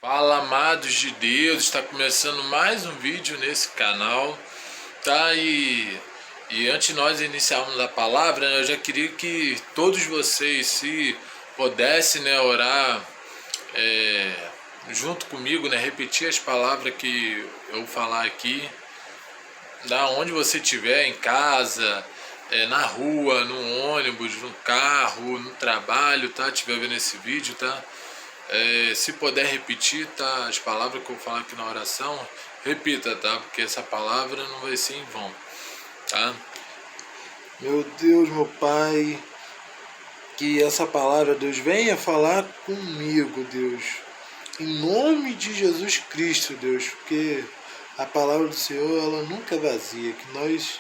Fala, amados de Deus, está começando mais um vídeo nesse canal, tá? E antes de nós iniciarmos a palavra, né, eu já queria que todos vocês, se pudessem, né, orar junto comigo, né, repetir as palavras que eu vou falar aqui, da onde você estiver, em casa, na rua, no ônibus, no carro, no trabalho, tá? Estiver vendo esse vídeo, tá? Se puder repetir, tá? As palavras que eu falo aqui na oração, repita, tá? Porque essa palavra não vai ser em vão, tá? Meu Deus, meu Pai, que essa palavra, Deus, venha falar comigo, Deus. Em nome de Jesus Cristo, Deus, porque a palavra do Senhor, ela nunca é vazia, que nós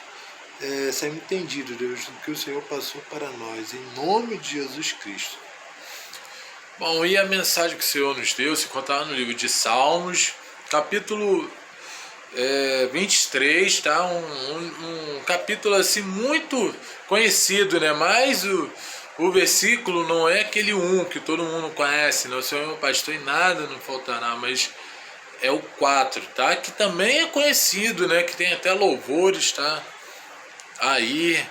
saímos entendidos, Deus, do que o Senhor passou para nós, em nome de Jesus Cristo. Bom, e a mensagem que o Senhor nos deu se encontra no livro de Salmos, capítulo 23, tá? Um capítulo assim muito conhecido, né? Mas o versículo não é aquele que todo mundo conhece, né? O Senhor é meu pastor e nada não faltará, mas é o 4, tá? Que também é conhecido, né? Que tem até louvores, tá? Aí,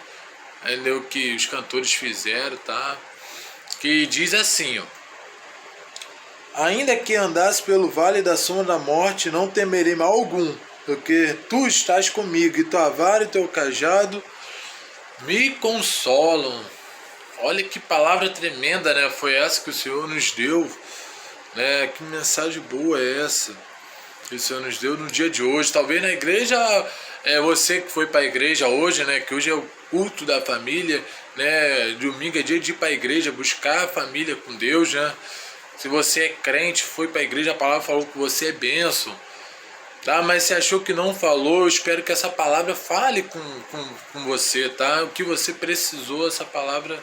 entendeu? Que os cantores fizeram, tá? Que diz assim, ó: ainda que andasse pelo vale da sombra da morte, não temerei mal algum, porque tu estás comigo, e tua vara e teu cajado me consolam. Olha que palavra tremenda, né? Foi essa que o Senhor nos deu, né? Que mensagem boa é essa que o Senhor nos deu no dia de hoje. Talvez na igreja, você que foi para a igreja hoje, né? Que hoje é o culto da família, né? Domingo é dia de ir para a igreja, buscar a família com Deus, né? Se você é crente, foi para a igreja, a palavra falou que você é bênção, tá? Mas se achou que não falou, eu espero que essa palavra fale com você, tá? O que você precisou, essa palavra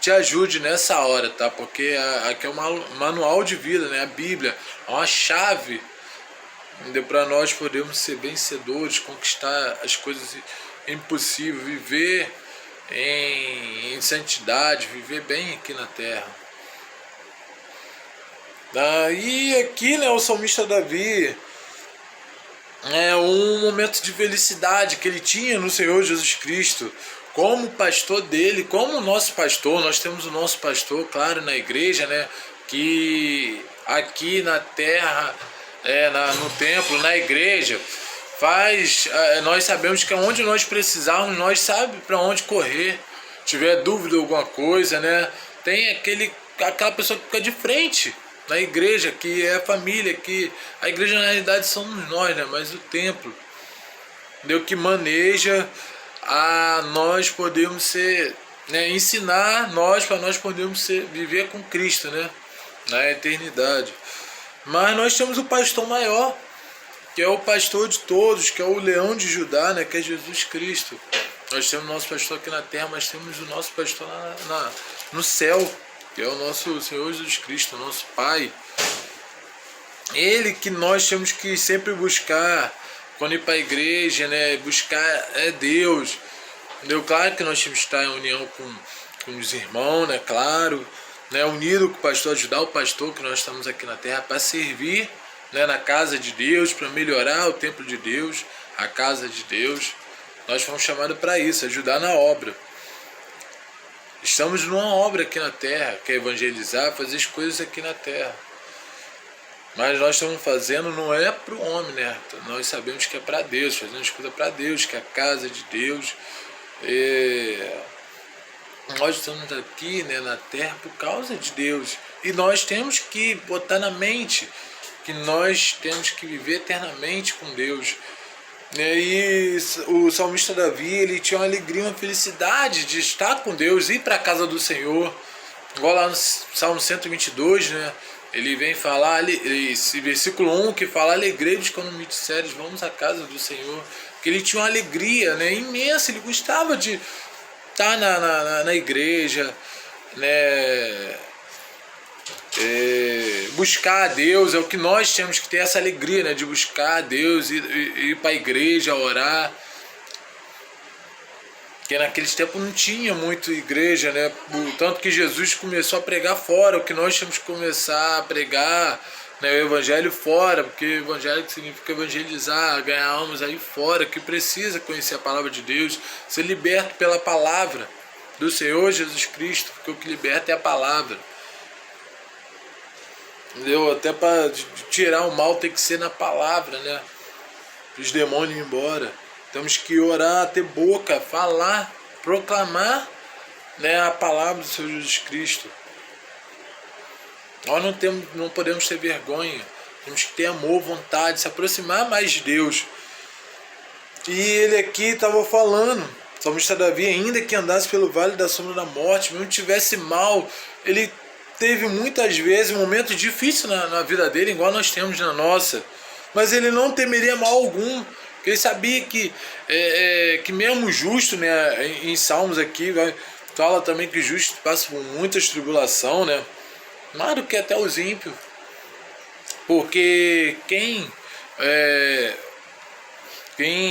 te ajude nessa hora, tá? Porque aqui é um manual de vida, né? A Bíblia é uma chave para nós podermos ser vencedores, conquistar as coisas impossíveis, viver em santidade, viver bem aqui na terra. E aqui, né, o salmista Davi, um momento de felicidade que ele tinha no Senhor Jesus Cristo, como pastor dele, como nosso pastor. Nós temos o nosso pastor, claro, na igreja, né, que aqui na terra, no templo, na igreja, nós sabemos que onde nós precisarmos, nós sabemos para onde correr. Tiver dúvida alguma coisa, né, tem aquela pessoa que fica de frente na igreja, que é a família, que a igreja na realidade somos nós, né? Mas o templo, Deus que maneja a nós podemos ser, né? Ensinar nós para nós podermos viver com Cristo, né? Na eternidade. Mas nós temos o pastor maior, que é o pastor de todos, que é o leão de Judá, né? Que é Jesus Cristo. Nós temos o nosso pastor aqui na terra, mas temos o nosso pastor no céu, que é o nosso Senhor Jesus Cristo, o nosso Pai. Ele que nós temos que sempre buscar, quando ir para a igreja, né? Buscar Deus. Entendeu? Claro que nós temos que estar em união com os irmãos, né? Claro, né? Unido com o pastor, ajudar o pastor, que nós estamos aqui na terra para servir, né? Na casa de Deus, para melhorar o templo de Deus, a casa de Deus. Nós fomos chamados para isso, ajudar na obra. Estamos numa obra aqui na terra, que é evangelizar, fazer as coisas aqui na terra. Mas nós estamos fazendo, não é para o homem, né? Nós sabemos que é para Deus, fazendo as coisas para Deus, que é a casa de Deus. Nós estamos aqui, né, na terra por causa de Deus. E nós temos que botar na mente que nós temos que viver eternamente com Deus. E o salmista Davi, ele tinha uma alegria, uma felicidade de estar com Deus, ir para a casa do Senhor. Igual lá no Salmo 122, né? Ele vem falar, esse versículo 1 que fala: alegrei-vos quando me disseres, vamos à casa do Senhor. Porque ele tinha uma alegria, né, imensa, ele gostava de estar na igreja, né? Buscar a Deus, é o que nós temos que ter, essa alegria, né, de buscar a Deus, ir para a igreja, orar. Porque naqueles tempos não tinha muito igreja, né? Tanto que Jesus começou a pregar fora, o que nós temos que começar a pregar, né, o evangelho fora, porque evangélico significa evangelizar, ganhar almas aí fora, que precisa conhecer a palavra de Deus, ser liberto pela palavra do Senhor Jesus Cristo, porque o que liberta é a palavra. Entendeu? Até para tirar o mal tem que ser na palavra, né? Os demônios ir embora. Temos que orar, ter boca, falar, proclamar, né, a palavra do Senhor Jesus Cristo. Nós não podemos ter vergonha. Temos que ter amor, vontade, se aproximar mais de Deus. E ele aqui estava falando, o salmista Davi, ainda que andasse pelo vale da sombra da morte, mesmo tivesse mal, ele teve muitas vezes um momento difícil na vida dele, igual nós temos na nossa, mas ele não temeria mal algum, porque ele sabia que mesmo justo, né, em Salmos aqui, fala também que o justo passa por muitas tribulações, né, mais do que até os ímpios, porque quem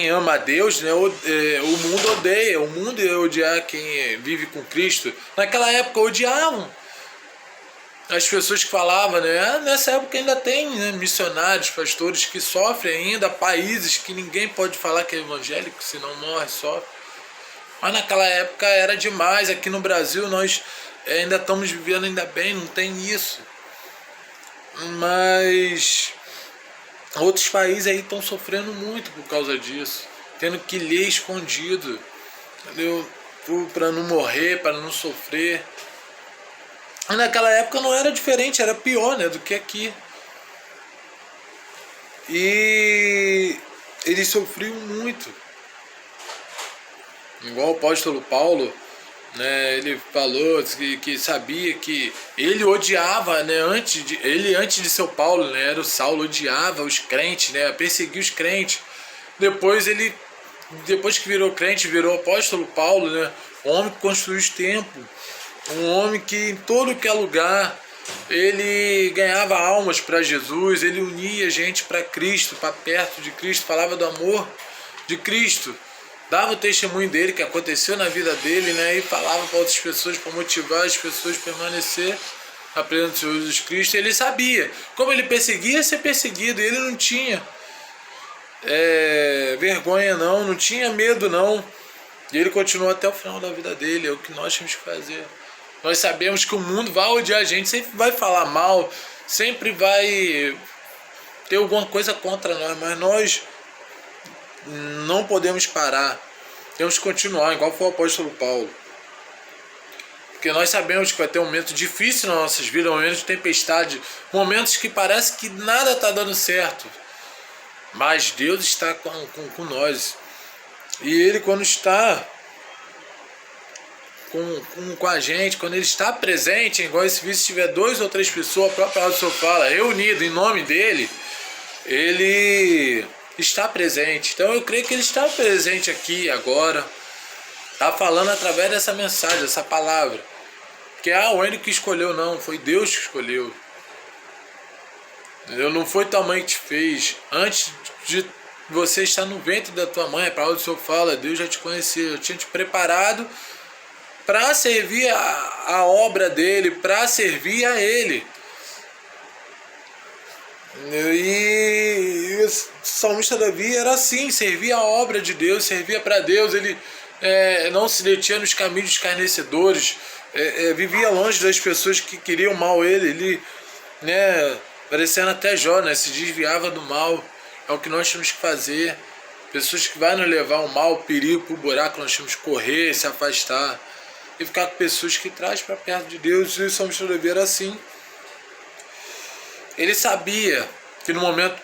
ama a Deus, né, o mundo odeia, o mundo ia odiar quem vive com Cristo. Naquela época odiavam as pessoas que falavam, né? Nessa época ainda tem, né, missionários, pastores que sofrem ainda, países que ninguém pode falar que é evangélico, senão morre, sofre. Mas naquela época era demais. Aqui no Brasil nós ainda estamos vivendo ainda bem, não tem isso. Mas outros países aí estão sofrendo muito por causa disso, tendo que ler escondido, entendeu? Para não morrer, para não sofrer. E naquela época não era diferente, era pior, né, do que aqui. E eles sofriam muito. Igual o apóstolo Paulo, né, ele falou que sabia que ele odiava, né, antes de ser o Paulo, né, era o Saulo, odiava os crentes, né, perseguia os crentes. Depois que virou crente, virou apóstolo Paulo, né, um homem que construiu os templos, um homem que em todo que é lugar ele ganhava almas para Jesus, ele unia gente para Cristo, para perto de Cristo, falava do amor de Cristo, dava o testemunho dele, que aconteceu na vida dele, né, e falava para outras pessoas, para motivar as pessoas a permanecer na presença do Senhor Jesus Cristo. Ele sabia, como ele perseguia, ser perseguido, ele não tinha vergonha não tinha medo não, e ele continuou até o final da vida dele. É o que nós temos que fazer. Nós sabemos que o mundo vai odiar a gente, sempre vai falar mal, sempre vai ter alguma coisa contra nós, mas nós não podemos parar. Temos que continuar, igual foi o apóstolo Paulo. Porque nós sabemos que vai ter um momento difícil nas nossas vidas, momentos de tempestade, momentos que parece que nada está dando certo. Mas Deus está com nós. E Ele, quando está com a gente, quando Ele está presente, igual esse vídeo, se tiver 2 ou 3 pessoas, a própria palavra do Senhor fala, reunido em nome dEle, Ele está presente. Então eu creio que Ele está presente aqui agora, está falando através dessa mensagem, dessa palavra. Que o Ele que escolheu, não, foi Deus que escolheu. Não foi tua mãe que te fez. Antes de você estar no ventre da tua mãe, a palavra do Senhor fala, Deus já te conhecia, eu tinha te preparado para servir a obra dele, para servir a ele. E o salmista Davi era assim, servia a obra de Deus, servia para Deus. Ele não se detinha nos caminhos escarnecedores, vivia longe das pessoas que queriam mal a ele, parecendo até Jó, né, se desviava do mal. É o que nós temos que fazer. Pessoas que vão nos levar ao mal, o perigo, o buraco, nós temos que correr, se afastar e ficar com pessoas que trazem para perto de Deus. E o salmista Davi era assim. Ele sabia que no momento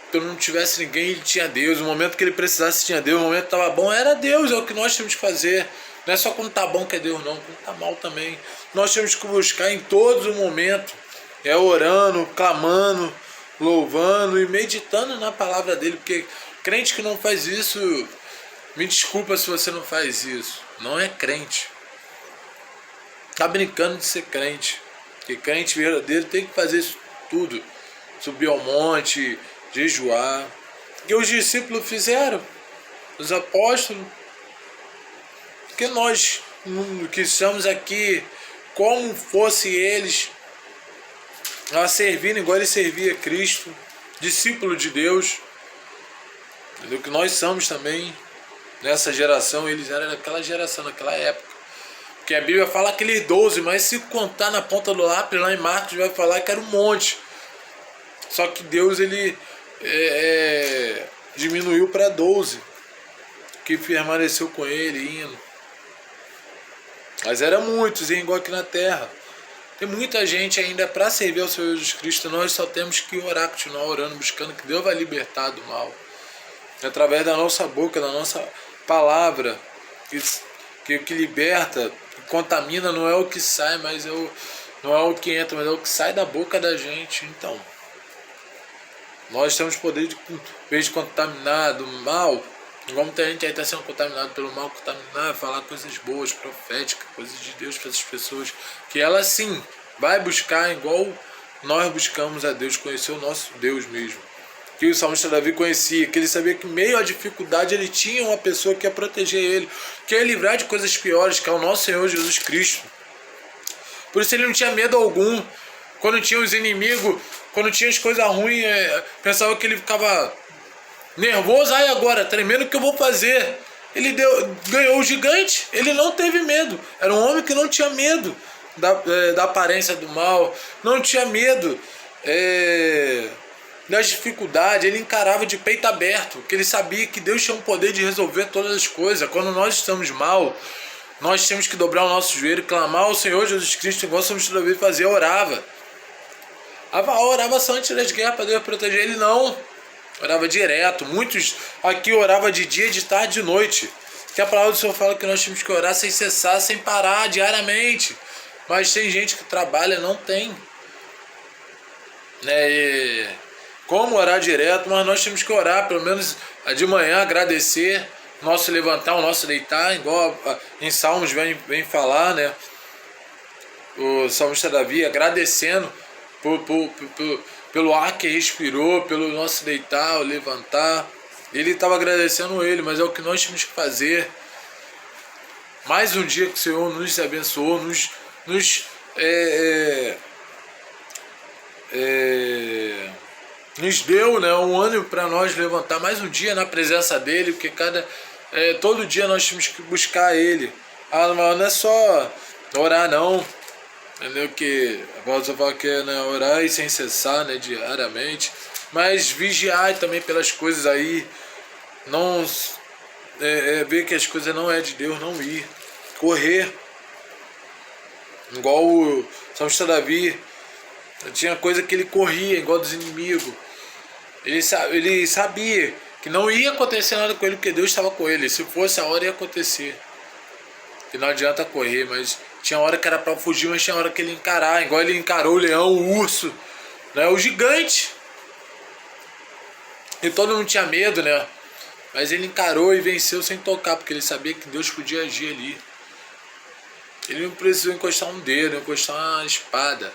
que não tivesse ninguém, ele tinha Deus. No momento que ele precisasse, tinha Deus. No momento que estava bom, era Deus. É o que nós temos que fazer. Não é só quando está bom que é Deus, não. Quando está mal também. Nós temos que buscar em todos os momentos. Orando, clamando, louvando e meditando na palavra dele. Porque crente que não faz isso, me desculpa se você não faz isso. Não é crente. Está brincando de ser crente. Porque crente verdadeiro tem que fazer isso tudo. Subir ao monte, jejuar. Que os discípulos fizeram. Os apóstolos. Que nós que estamos aqui, como fosse eles, a servir igual ele servia Cristo, discípulo de Deus, entendeu? Que nós somos também nessa geração, eles eram daquela geração, naquela época. Porque a Bíblia fala aqueles 12, mas se contar na ponta do lápis, lá em Marcos vai falar que era um monte. Só que Deus ele diminuiu para 12, que permaneceu com ele indo. Mas eram muitos, igual aqui na terra. Tem muita gente ainda para servir ao Senhor Jesus Cristo. Nós só temos que orar, continuar orando, buscando que Deus vai libertar do mal. Através da nossa boca, da nossa palavra, que o que liberta, que contamina não é o que sai, mas não é o que entra, mas é o que sai da boca da gente. Então, nós temos poder de, em vez de contaminar do mal, igual muita gente aí está sendo contaminado pelo mal, contaminar, falar coisas boas, proféticas, coisas de Deus para essas pessoas, que ela sim vai buscar igual nós buscamos a Deus, conhecer o nosso Deus mesmo. Que o salmista Davi conhecia, que ele sabia que meio à dificuldade ele tinha uma pessoa que ia proteger ele, que ia livrar de coisas piores, que é o nosso Senhor Jesus Cristo. Por isso ele não tinha medo algum. Quando tinha os inimigos, quando tinha as coisas ruins, pensava que ele ficava nervoso. Ai, agora, tremendo, o que eu vou fazer? Ele ganhou o gigante, ele não teve medo. Era um homem que não tinha medo da aparência do mal, não tinha medo das dificuldades. Ele encarava de peito aberto, porque ele sabia que Deus tinha um poder de resolver todas as coisas. Quando nós estamos mal, nós temos que dobrar o nosso joelho, clamar ao Senhor Jesus Cristo, igual somos toda vez fazer, orava. Orava só antes das guerras para Deus proteger ele, não. Orava direto. Muitos aqui oravam de dia, de tarde, de noite. Que a palavra do Senhor fala que nós temos que orar sem cessar, sem parar, diariamente. Mas tem gente que trabalha, não tem como orar direto, mas nós temos que orar, pelo menos de manhã, agradecer, nosso levantar, o nosso deitar, igual em Salmos vem falar, né? O salmista Davi agradecendo pelo ar que respirou, pelo nosso deitar, o levantar. Ele estava agradecendo ele, mas é o que nós temos que fazer. Mais um dia que o Senhor nos abençoou, nos deu, né, um ânimo para nós levantar mais um dia na presença dele, porque todo dia nós temos que buscar ele. Mas não é só orar não, entendeu? Que a palavra fala que é, né, orar e sem cessar, né, diariamente, mas vigiar também pelas coisas aí, não ver que as coisas não é de Deus, não ir, correr, igual o salmista Davi. Tinha coisa que ele corria, igual dos inimigos. Ele sabia que não ia acontecer nada com ele, porque Deus estava com ele. Se fosse a hora, ia acontecer. E não adianta correr, mas tinha hora que era para fugir, mas tinha hora que ele encarar. Igual ele encarou o leão, o urso, né, o gigante. E todo mundo tinha medo, né? Mas ele encarou e venceu sem tocar, porque ele sabia que Deus podia agir ali. Ele não precisou encostar um dedo, encostar uma espada.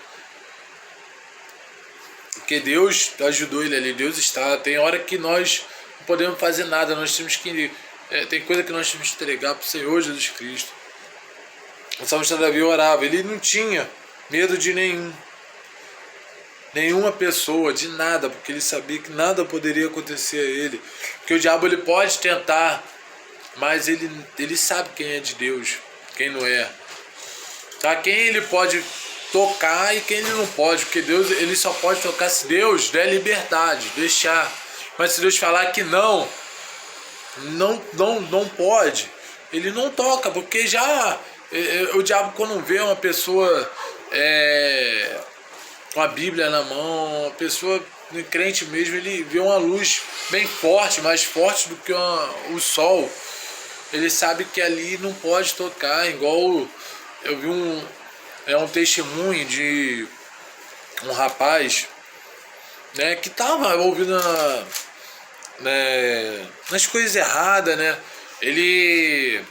Porque Deus ajudou ele ali, Deus está. Tem hora que nós não podemos fazer nada, nós temos que. Tem coisa que nós temos que entregar para o Senhor Jesus Cristo. O salmista Davi orava, ele não tinha medo de nenhuma pessoa, de nada, porque ele sabia que nada poderia acontecer a ele. Porque o diabo ele pode tentar, mas ele sabe quem é de Deus, quem não é. Tá? Quem ele pode tocar e quem ele não pode, porque Deus ele só pode tocar se Deus der liberdade, deixar. Mas se Deus falar que não pode, ele não toca, porque já o diabo, quando vê uma pessoa com a Bíblia na mão, uma pessoa crente mesmo, ele vê uma luz bem forte, mais forte do que o sol, ele sabe que ali não pode tocar. Igual eu vi um testemunho de um rapaz, né, que estava envolvido nas coisas erradas, né? Ele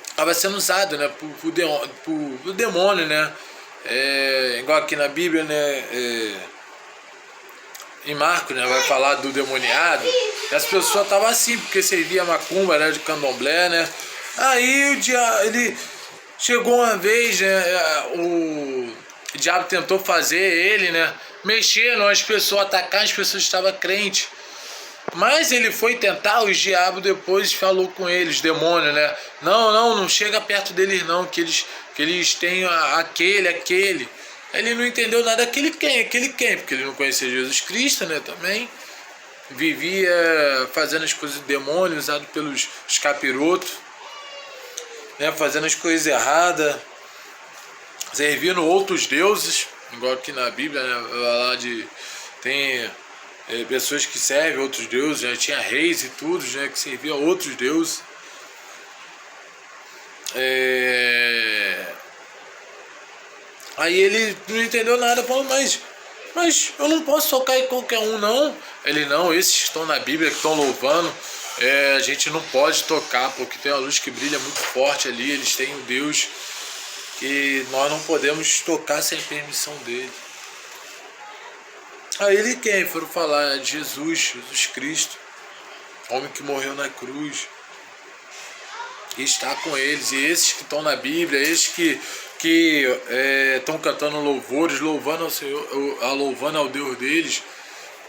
estava sendo usado, né, por demônio, né? Igual aqui na Bíblia, né? Em Marcos, né, vai falar do demoniado. E as pessoas estavam assim, porque servia macumba, né, de candomblé, né? Aí ele chegou uma vez, né, o diabo tentou fazer ele, né? mexer nas pessoas, atacar as pessoas que estavam crentes. Mas ele foi tentar, os diabos depois falou com eles, demônio, né? Não chega perto deles não, que eles têm aquele. Ele não entendeu nada, aquele quem, porque ele não conhecia Jesus Cristo, né, também. Vivia fazendo as coisas do demônio, usado pelos capirotos, né, fazendo as coisas erradas, servindo outros deuses, igual aqui na Bíblia, né, lá tem pessoas que servem outros deuses, já tinha reis e tudo, né, que serviam a outros deuses. Aí ele não entendeu nada, falou, mas eu não posso tocar em qualquer um, não. Ele, não, esses que estão na Bíblia, que estão louvando, a gente não pode tocar, porque tem uma luz que brilha muito forte ali, eles têm um Deus que nós não podemos tocar sem permissão dele. Aí ele quem? Foram falar de Jesus Cristo, homem que morreu na cruz, e está com eles, e esses que estão na Bíblia, esses que estão cantando louvores, louvando ao Senhor, louvando ao Deus deles,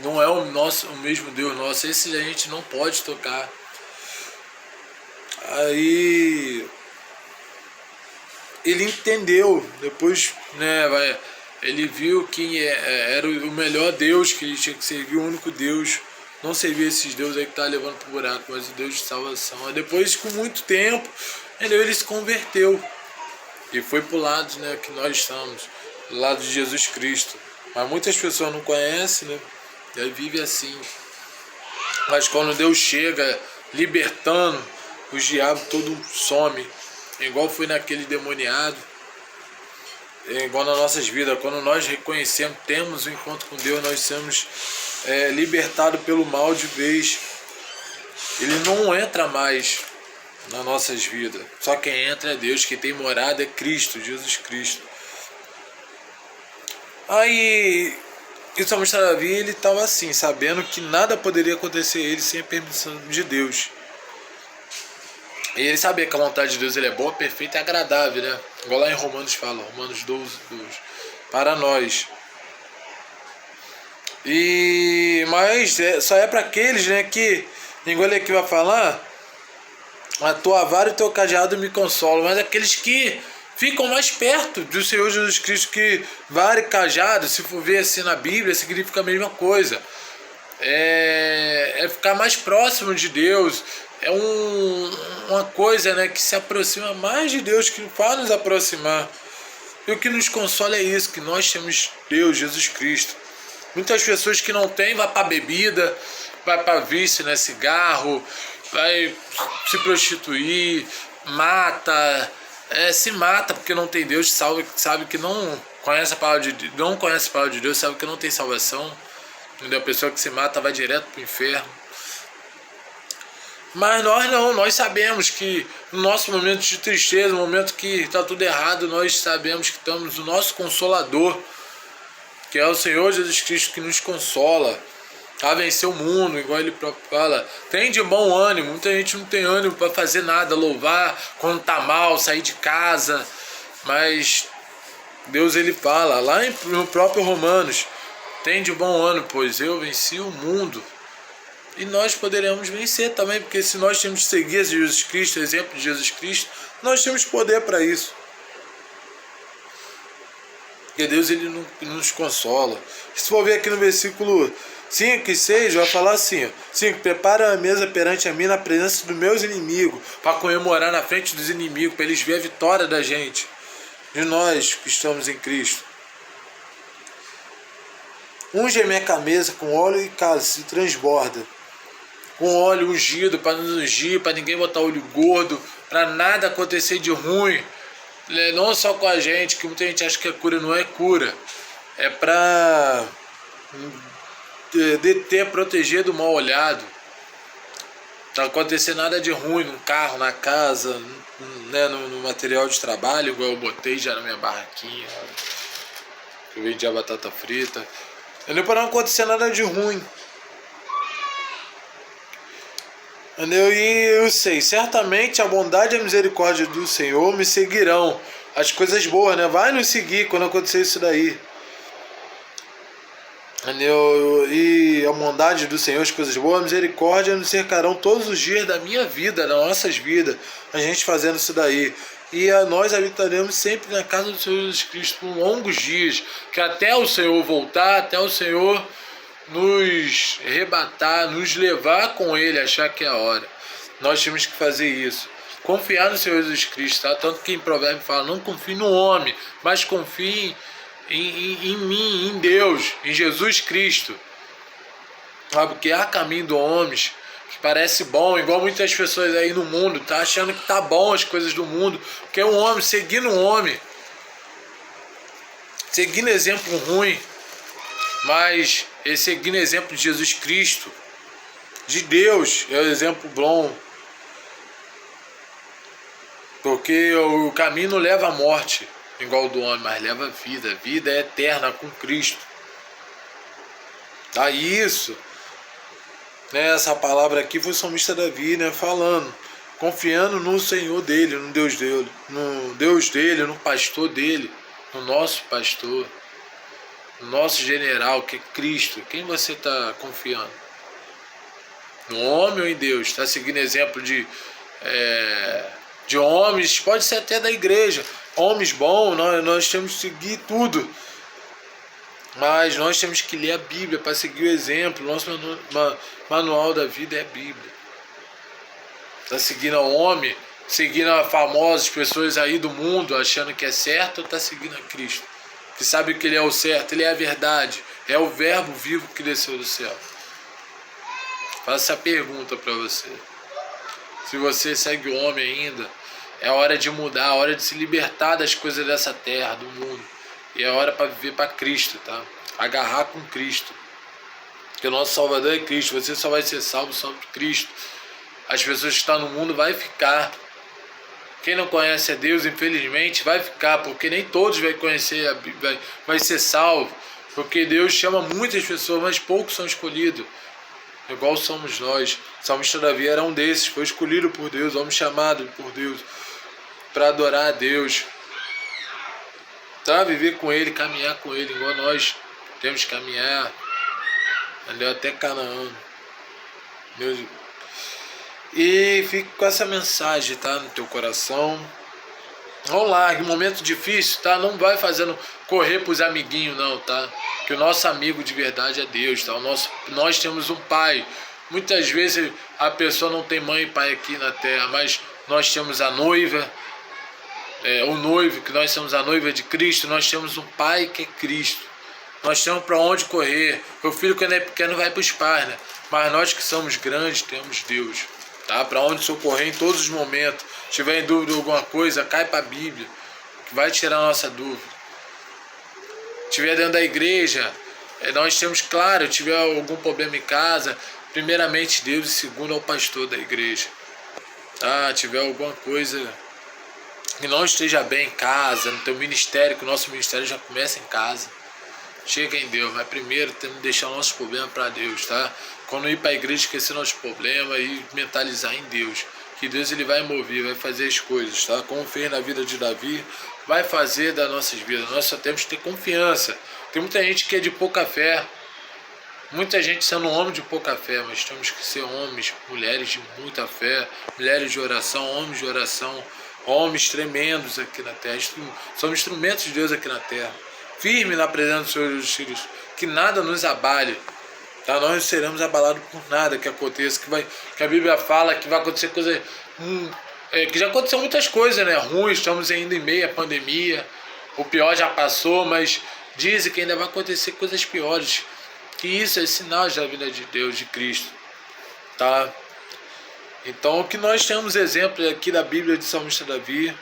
não é o mesmo Deus nosso. Esse a gente não pode tocar. Aí ele entendeu, depois, né, ele viu que era o melhor Deus, que ele tinha que servir, o único Deus, não servir esses deuses aí que tá levando pro buraco, mas o Deus de salvação. Aí depois, com muito tempo, ele se converteu e foi pro lado, né, que nós estamos, do lado de Jesus Cristo. Mas muitas pessoas não conhecem, né, e aí vive assim. Mas quando Deus chega libertando, os diabos todo some, igual foi naquele demoniado, igual nas nossas vidas. Quando nós reconhecemos, temos um encontro com Deus, nós somos libertados pelo mal de vez. Ele não entra mais nas nossas vidas. Só quem entra é Deus, quem tem morada é Cristo, Jesus Cristo. Aí, o salmista Davi, ele estava assim, sabendo que nada poderia acontecer a ele sem a permissão de Deus. E ele sabia que a vontade de Deus ele é boa, perfeita e agradável, né? Igual lá em Romanos fala, Romanos 12, para nós. Mas só é para aqueles, né, que, igual ele aqui vai falar, a tua vara e o teu cajado me consolam, mas aqueles que ficam mais perto do Senhor Jesus Cristo, que vara e cajado, se for ver assim na Bíblia, significa a mesma coisa. É ficar mais próximo de Deus, é uma coisa, né, que se aproxima mais de Deus, que faz nos aproximar. E o que nos consola é isso, que nós temos Deus, Jesus Cristo. Muitas pessoas que não têm, vai para bebida, vai para vício, né, cigarro, vai se prostituir, se mata porque não tem Deus, sabe que não conhece a palavra de Deus, sabe que não tem salvação. A pessoa que se mata vai direto para o inferno. Mas nós sabemos que no nosso momento de tristeza, no momento que está tudo errado, nós sabemos que estamos no nosso Consolador, que é o Senhor Jesus Cristo, que nos consola a vencer o mundo, igual ele próprio fala. Tem de bom ânimo, muita gente não tem ânimo para fazer nada, louvar quando está mal, sair de casa, mas Deus ele fala, lá no próprio Romanos, tem de bom ânimo, pois eu venci o mundo. E nós poderemos vencer também, porque se nós temos que seguir Jesus Cristo, o exemplo de Jesus Cristo, nós temos poder para isso. Porque Deus ele nos consola. Se for ver aqui no versículo 5 e 6, vai falar assim: 5, prepara a mesa perante a mim na presença dos meus inimigos, para comemorar na frente dos inimigos, para eles verem a vitória da gente, de nós que estamos em Cristo. Unge a minha camisa com óleo e cálice, transborda. Com óleo ungido, para nos ungir, para ninguém botar olho gordo, para nada acontecer de ruim. Não só com a gente, que muita gente acha que a cura não é cura. É para deter, proteger do mal olhado. Não acontecer nada de ruim no carro, na casa, né, no material de trabalho, igual eu botei já na minha barraquinha. Eu vendi a batata frita. Entendeu? Para não acontecer nada de ruim. Entendeu? E eu sei, certamente a bondade e a misericórdia do Senhor me seguirão. As coisas boas, né? Vai nos seguir quando acontecer isso daí. E a bondade do Senhor, as coisas boas, a misericórdia nos cercarão todos os dias da minha vida, das nossas vidas, a gente fazendo isso daí. E nós habitaremos sempre na casa do Senhor Jesus Cristo por longos dias, que até o Senhor voltar, até o Senhor nos arrebatar, nos levar com Ele, achar que é a hora. Nós temos que fazer isso. Confiar no Senhor Jesus Cristo, tá? Tanto que em Provérbios fala, não confie no homem, mas confie em mim, em Deus, em Jesus Cristo. Porque há caminho do homens que parece bom, igual muitas pessoas aí no mundo, tá achando que tá bom as coisas do mundo, porque é um homem, seguindo um homem, seguindo exemplo ruim, mas seguindo exemplo de Jesus Cristo, de Deus, é o exemplo bom. Porque o caminho não leva à morte, igual o do homem, mas leva à vida. Vida é eterna com Cristo. Tá isso. Né, essa palavra aqui foi o salmista Davi, né, falando, confiando no Senhor dele, no Deus dele, no pastor dele, no nosso pastor, no nosso general, que é Cristo. Quem você está confiando? No homem ou em Deus? Está seguindo exemplo de homens, pode ser até da igreja, homens bons, nós temos que seguir tudo, mas nós temos que ler a Bíblia para seguir o exemplo. Nosso manual da vida é a Bíblia. Está seguindo a homem, seguindo a famosas pessoas aí do mundo, achando que é certo, ou está seguindo a Cristo, que sabe que Ele é o certo, Ele é a verdade, é o verbo vivo que desceu do céu? Faço essa pergunta para você. Se você segue o homem ainda, é hora de mudar, é hora de se libertar das coisas dessa terra, do mundo. E é hora para viver para Cristo, tá? Agarrar com Cristo. Porque o nosso Salvador é Cristo. Você só vai ser salvo só por Cristo. As pessoas que estão no mundo vai ficar. Quem não conhece a Deus, infelizmente, vai ficar, porque nem todos vai conhecer, vai ser salvo. Porque Deus chama muitas pessoas, mas poucos são escolhidos. Igual somos nós. O salmista Davi era um desses, foi escolhido por Deus, homem chamado por Deus, para adorar a Deus, para viver com Ele, caminhar com Ele, igual nós temos que caminhar, entendeu? Até Canaã. Deus. E fique com essa mensagem, tá, no teu coração. Vamos lá, em momento difícil, tá? Não vai fazendo correr pros amiguinhos, não, tá? Que o nosso amigo de verdade é Deus, tá? Nós temos um pai. Muitas vezes a pessoa não tem mãe e pai aqui na terra, mas nós temos a noiva, o noivo, que nós somos a noiva de Cristo. Nós temos um pai que é Cristo. Nós temos para onde correr. O filho, quando é pequeno, vai para os pais, né? Mas nós que somos grandes, temos Deus, tá? Para onde socorrer em todos os momentos. Se tiver em dúvida de alguma coisa, cai para a Bíblia, que vai tirar a nossa dúvida. Se estiver dentro da igreja, nós temos, claro, se tiver algum problema em casa, primeiramente Deus e segundo ao pastor da igreja. Tá? Se tiver alguma coisa que não esteja bem em casa, no teu ministério, que o nosso ministério já começa em casa. Chega em Deus, mas primeiro temos que deixar o nosso problema para Deus, tá? Quando ir para a igreja, esquecer nossos problemas e mentalizar em Deus. Que Deus ele vai mover, vai fazer as coisas, tá? Como fez na vida de Davi, vai fazer das nossas vidas. Nós só temos que ter confiança. Tem muita gente que é de pouca fé, muita gente sendo homem de pouca fé, mas temos que ser homens, mulheres de muita fé, mulheres de oração, homens de oração, homens tremendos aqui na terra. Somos instrumentos de Deus aqui na terra. Firme na presença do Senhor Jesus Cristo, que nada nos abale, tá? Nós não seremos abalados por nada que aconteça, que a Bíblia fala que vai acontecer coisa, que já aconteceu muitas coisas, né? Ruins, estamos ainda em meio à pandemia, o pior já passou, mas dizem que ainda vai acontecer coisas piores, que isso é sinal da vida de Deus, de Cristo, tá? Então, que nós temos exemplos aqui da Bíblia de salmista Davi,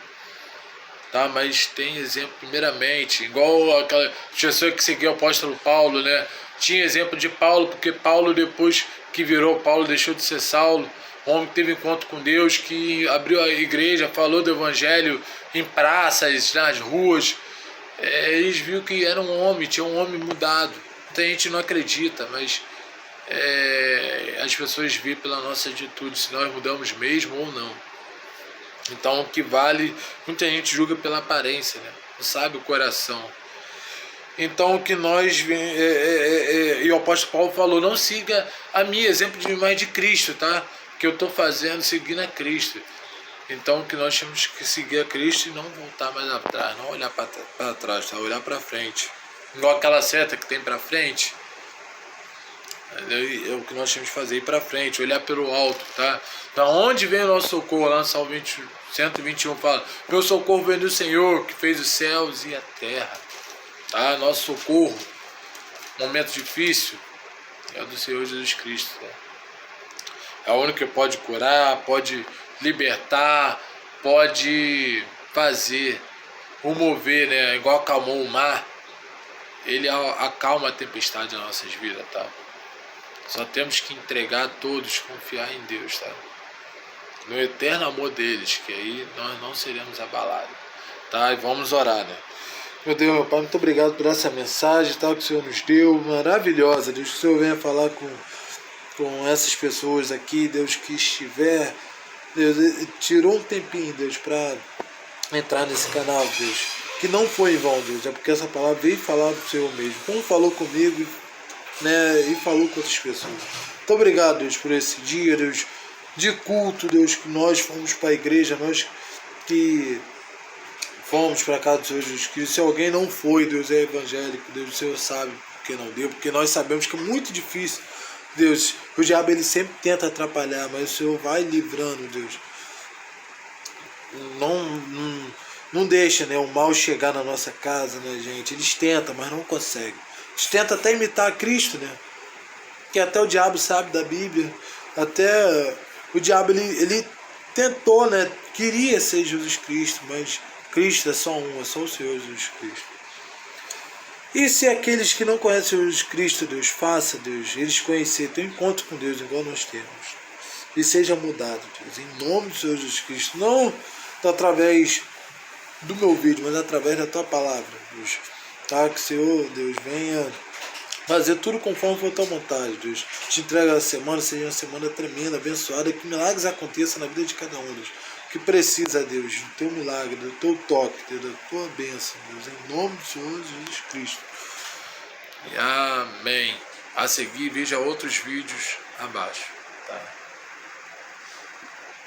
tá? Mas tem exemplo primeiramente, igual aquela pessoa que seguiu o apóstolo Paulo, né? Tinha exemplo de Paulo, porque Paulo, depois que virou Paulo, deixou de ser Saulo, um homem que teve encontro com Deus, que abriu a igreja, falou do evangelho em praças, nas ruas. Eles viram que era um homem, tinha um homem mudado. Muita gente não acredita, mas as pessoas veem pela nossa atitude se nós mudamos mesmo ou não. Então o que vale, muita gente julga pela aparência, né? Não sabe o coração. Então, o que nós, e o apóstolo Paulo falou, não siga a mim, exemplo de mais de Cristo, tá? Que eu estou fazendo, seguindo a Cristo. Então, que nós temos que seguir a Cristo e não voltar mais atrás, não olhar para trás, tá? Olhar para frente. Igual aquela seta que tem para frente, é o que nós temos que fazer, ir para frente, olhar pelo alto, tá? Da onde vem o nosso socorro? Lá no Salmo 121 fala, meu socorro vem do Senhor, que fez os céus e a terra. Tá? Nosso socorro, momento difícil, é do Senhor Jesus Cristo. Tá? É o único que pode curar, pode libertar, pode fazer, o mover, né? Igual acalmou o mar, ele acalma a tempestade nas nossas vidas, tá? Só temos que entregar todos, confiar em Deus, tá? No eterno amor deles, que aí nós não seremos abalados, tá? E vamos orar, né? Meu Deus, meu Pai, muito obrigado por essa mensagem, tá, que o Senhor nos deu, maravilhosa. Deus, que o Senhor venha falar com essas pessoas aqui, Deus, que estiver, Deus, tirou um tempinho, Deus, para entrar nesse canal, Deus, que não foi em vão, Deus, é porque essa palavra veio falar do Senhor mesmo, como falou comigo, né, e falou com outras pessoas. Muito obrigado, Deus, por esse dia, Deus, de culto, Deus, que nós fomos para a igreja, nós que fomos para a casa do Senhor Jesus Cristo. Se alguém não foi, Deus, é evangélico, Deus, o Senhor sabe porque não deu, porque nós sabemos que é muito difícil, Deus, o diabo ele sempre tenta atrapalhar, mas o Senhor vai livrando, Deus. Não deixa, né, o mal chegar na nossa casa, né, gente? Eles tentam, mas não conseguem. Eles tentam até imitar Cristo, né? Que até o diabo sabe da Bíblia. Até o diabo, ele tentou, né? Queria ser Jesus Cristo, mas Cristo é só um, é só o Senhor Jesus Cristo. E se aqueles que não conhecem Jesus Cristo, Deus, faça, Deus, eles conhecerem, tenham um encontro com Deus igual nós temos. E seja mudado, Deus, em nome do Senhor Jesus Cristo. Não através do meu vídeo, mas através da tua palavra, Deus. Tá? Que o Senhor, Deus, venha fazer tudo conforme for a tua vontade, Deus. Te entrega a semana, seja uma semana tremenda, abençoada, que milagres aconteçam na vida de cada um, Deus. Que precisa, Deus, do teu milagre, do teu toque, Deus, da tua bênção, Deus, em nome do Senhor Jesus Cristo. E amém. A seguir, veja outros vídeos abaixo. Tá?